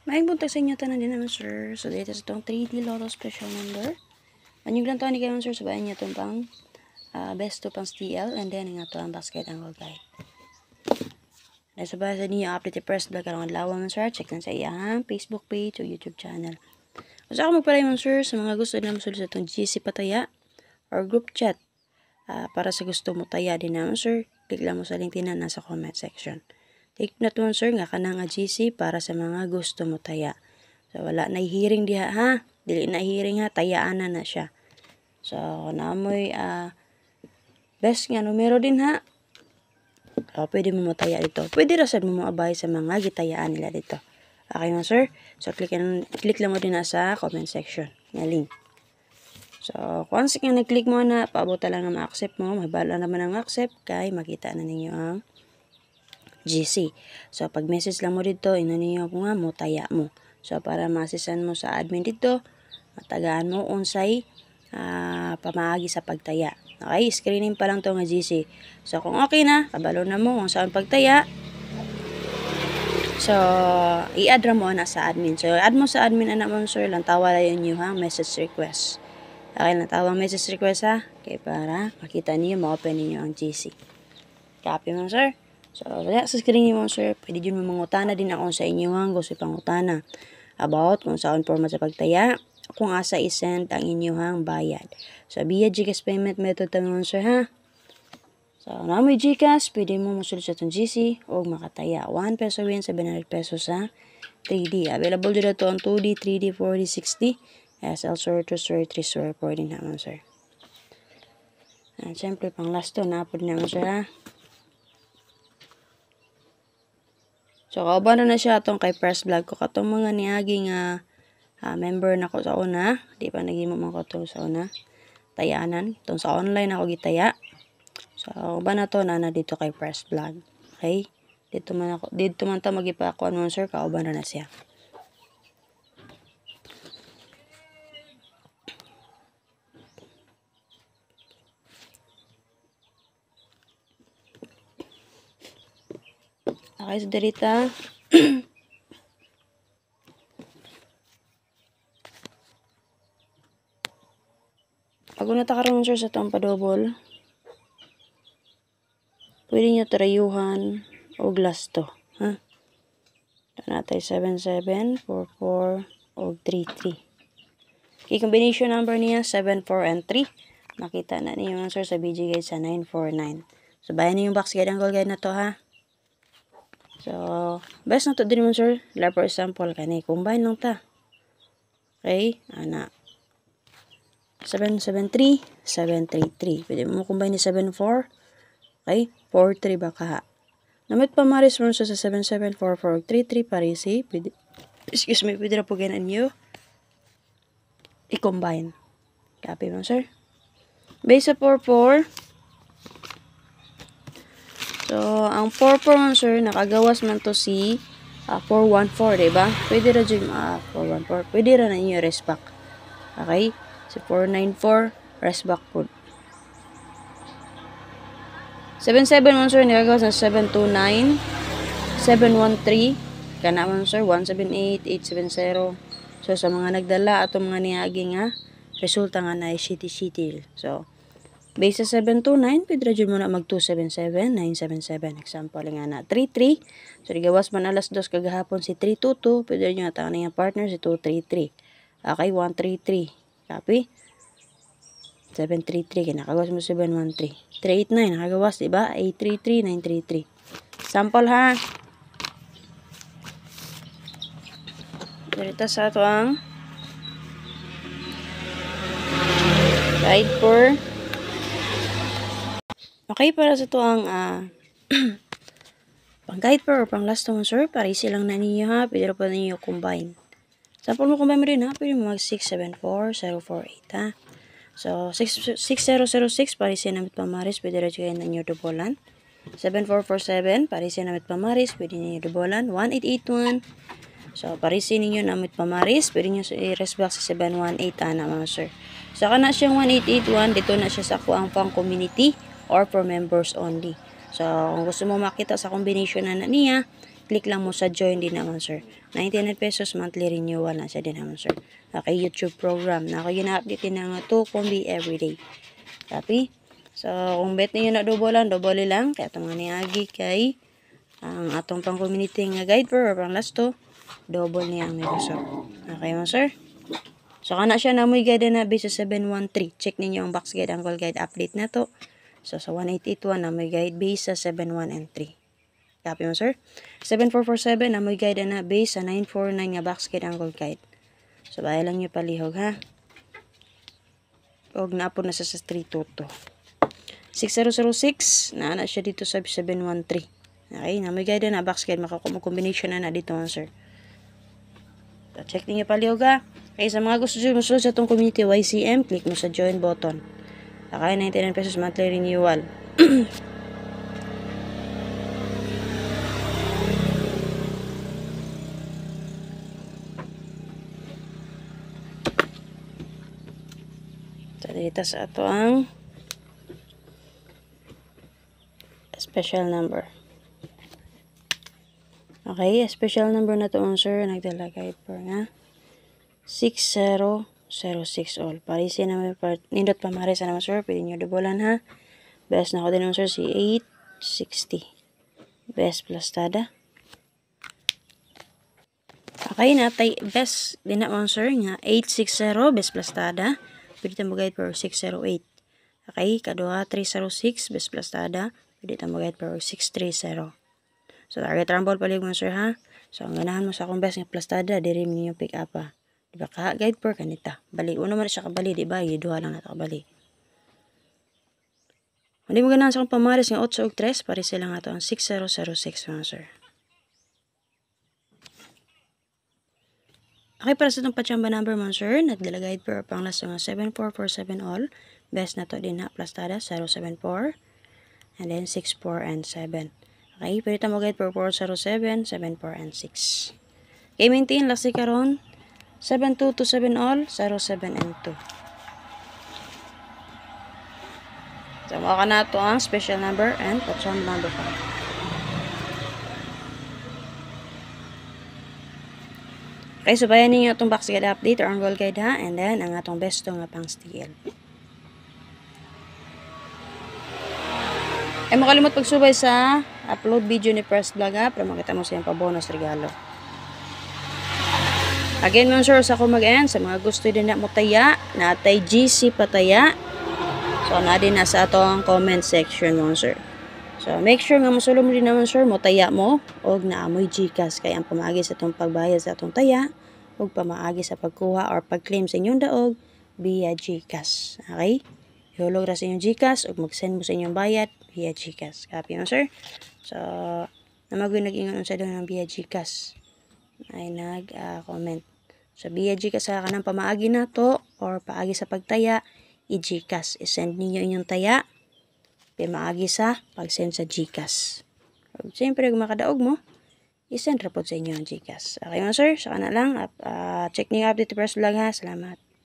Maayong buntag sa inyo tanan din naman sir. So dito sa itong 3D Lotto special number. Anyong lang to ni kayo sir, sabayan niyo itong pang best 2 pang STL and then nga to ang basket ang gold guide. Dahil sabayan sa ninyo update press vlog karong adlaw man sir. Check lang sa iyang Facebook page o YouTube channel. Kung sa ako magpalay man sir sa mga gusto na masulit sa itong GC Pataya or group chat para sa gusto mo taya din naman sir, click lang mo sa link tinan nasa comment section. Take na to sir nga kanang GC para sa mga gusto mo taya. So wala na hearing diha ha. Dili na hearing ha, tayaan na siya. So namoy best nga numero din ha. Pwede mo mataya dito. Pwede ra sad mo moabay sa mga gitayaan nila dito. Okay mo sir? So click lang mo din na sa comment section nga link. So once nga nag-click mo na, paabot lang na ma-accept mo, mabala naman ang accept kay makita na ninyo ang GC. So, pag message lang mo dito, ino niyo ko nga mo, taya mo. So, para masisan mo sa admin dito, matagaan mo unsay pamaagi sa pagtaya. Okay, screening pa lang to nga GC. So, kung okay na, kabalo na mo kung saan pagtaya. So, i-add mo na sa admin. So, add mo sa admin anak mo sir, lang tawa lang yun yung message request. Okay, lang tawang message request ha. Okay, para makita niyo, ma-open niyo ang GC. Copy mo sir. So, wala sa screen mo sir, pwede dyan mo mangutana din ako sa inyo ang gusto pangutana about kung saan format sa pagtaya, kung asa isend ang inyong bayad. So, via GCash payment method tayo sir ha. So, na may GCash, pwede mo masulit sa itong GC o makataya. 1 peso win, 700 pesos sa 3D. Available dito ito ang 2D, 3D, 4D, 6D. SL sir, 2 sir, 3 sir, 4 din naman sir. At syempre, pang last to, napod naman sir ha. So, kauban na siya itong kay Press Vlog ko. Katong mga niaging member na ko sa una. Di pa naging mo ko ito sa una. Tayanan. Itong sa online ako gitaya. So, kauban na ito na dito kay Press Vlog. Okay? Dito man ito magipakuan mo sir. Kauban na siya. Okay, so dirita. Pag natakaroon sir sa itong padobol, pwede nyo tarayuhan o glass to. Ha? Ito natin 77, 44, o 33. Okay, combination number niya 7, 4, and 3. Makita na niyo sir sa BG guide sa 949. So, bayan niyo yung box guide ang goal guide na to ha. So, best na to din mo sir. For example, kani combine lang ta. Okay? Ana. 773, 733. Pwede mo combine ni 74. Okay? 43 ba ka? Namit pa maris mo sa 774433 parisi. Pwede, excuse me, pwede na po ganan nyo i-combine. Copy mo sir. Base sa 44. So, ang 44 man sir, nakagawas man to si 414, diba? Pwede ra dyan 414. Pwede ra na inyo rest back. Okay? Si 494, rest back po. 77 man sir, nakagawas na 729, 713, kana man sir, 178, 870. So, sa mga nagdala ato mga niaging resulta nga na shitty. So, base sa 729, pwede rin mo na mag 277, 977. Example nga na 33. So, digawas man alas 2 kagahapon si 322. Pwede rin yung atang na yung partner si 233. Okay, 133. Copy? 733. Kinakagawas mo 713. 389. Nakagawas, diba? 833, 933. Sample ha. Dito sa ito ang guide for okay, para sa ito ang pang guide per or pang last one sir, parisi lang na ninyo ha, pwede pa ninyo combine. Sample mo combine mo rin ha, pwede mo mag 674048 ha. So, 6006, parisi namit pamaris, pwede rin kayo ninyo dubolan. 7447, parisi namit pamaris, pwede ninyo dubolan. 1881, so parisi ninyo namit pamaris, pwede nyo i-rest back sa 718 na mga sir. So, kana siyang 1881, dito na siya sa kuang pang community or for members only. So, kung gusto mo makita sa combination na niya, click lang mo sa join din naman sir. 99 pesos monthly renewal na siya din naman sir. Okay, YouTube program na ako gina-update na nga 2 kombi everyday. Copy. So kung bet niyo na double lang kaya itong mga niagi kay ang atong pang community nga guide or pang last to double niya ang negosyo. Okay mo sir. So kana siya na mo'y guide na base sa 713. Check ninyo ang box guide angle guide update na to. So sa 1881 na mo'y guide base sa 71 and 3. Copy mo sir. 7447 na mo'y guide na base sa 949 nga box guide angle guide. So bahay lang nyo palihog ha. Og naapod na sa 322. 6006 na ana siya dito sa 713. Okay, na may guide na box guide combination na dito sir. So, check niyo palihog ha. Okay, sa mga gusto nyo musulod sa itong community YCM, click mo sa join button. Okay, 99 pesos monthly renewal. So, dito sa ato ang special number. Okay, special number na to sir, nagdala guide per nga. 6006 all. Parisin naman nindot pa marisa naman sir. Pwede nyo dubulan ha. Best na ako din naman sir si 860. Best plastada. Okay na tay best din naman sir nga 860 best plastada. Pwede tamo guide per 608. Okay, kadua 306 best plastada. Pwede tamo guide per 630. So target rumble palig mo sir ha. So ang ganahan mo sa akong best nga plastada diri mo yung pick up ha. Diba ka guide per kanita. Bali uno man siya kabali, diba? Duha lang na kabali. Hindi mo ganahan sa akong pamaris nga 8 ug 3, pare sila nga to ang 6006 mga sir. Okay, para sa itong pachamba number mga sir, nagdala guide per pang last nga 7447 all. Best na to din na plastada 074 and then 64 and 7. Okay, pwede mo guide per 407, 74 and 6. Okay, maintain last karon 7227 all, 07 and 2. So, maka na ito ang special number and pachamba number 5. Okay, so bayan ninyo itong box guide update or angle guide ha, and then ang atong besto nga pang STL. Ay makalimot pagsubay sa upload video ni First Vlog ha, para makita mo sa iyong pabonus regalo. Again, mga sir, sa ako mag-end, sa mga gusto din na mo taya, na atay GC pataya. So, na din na sa atong comment section, mga sir. So, make sure nga musulong mo din naman, sir, mo taya mo, o naamoy GCash, kaya ang pamaagi sa itong pagbayad sa atong taya, o pamaagi sa pagkuha or pag-claim sa inyong daog, via GCash. Okay? Ihulog ra sa inyong GCash, o mag-send mo sa inyong bayad, via GCash. Copy mo, sir? So, namagoy nag-ingon sa doon ng via GCash. Ay nag-comment. So, via GCash sa kanang pamaagi na to or paagi sa pagtaya, i-GCash. I-send ninyo inyong taya, pamaagi sa pag-send sa GCash. Siyempre, kung makadaog mo, i-send rapod sa inyo ang GCash. Okay mga sir, saka na lang. Check niyo update first vlog ha. Salamat.